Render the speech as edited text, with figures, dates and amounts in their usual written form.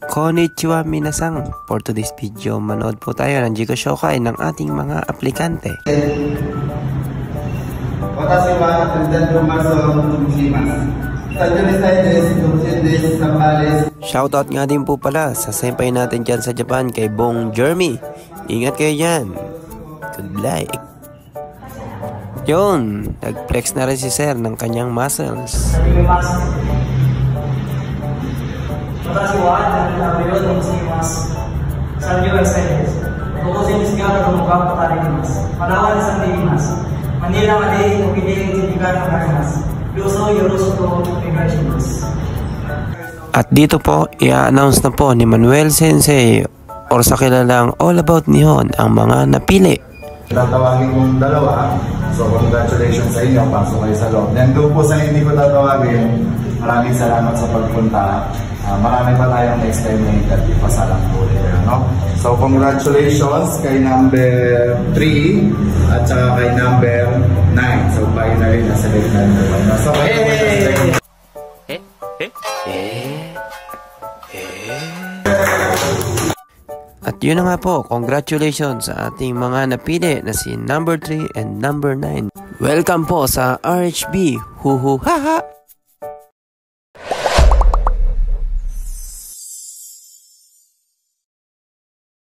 Konnichiwa minasang. For today's video, manood po tayo ng Jigo Shokai ng ating mga aplikante. Shoutout nga din po pala sa senpai natin dyan sa Japan kay Bong Jeremy. Ingat kayo dyan. Good luck. Yun, nag-flex na rin si Sir ng kanyang muscles. At dito po, i-announce na po ni Manuel Sensei or sa kilalang All About Nihon ang mga napili. Tatawagin kong dalawa. So congratulations sa inyo, pasok kayo sa loob. Then doon po sa hindi ko tatawagin, maraming salamat sa pagpunta. Marami pa tayong next time na interview, pasalang po rin. No? So congratulations kay number 3 at saka kay number 9. So finally nasa late number 1. So At yun na nga po, congratulations sa ating mga napili na si number 3 and number 9. Welcome po sa RHB. Huhu haha!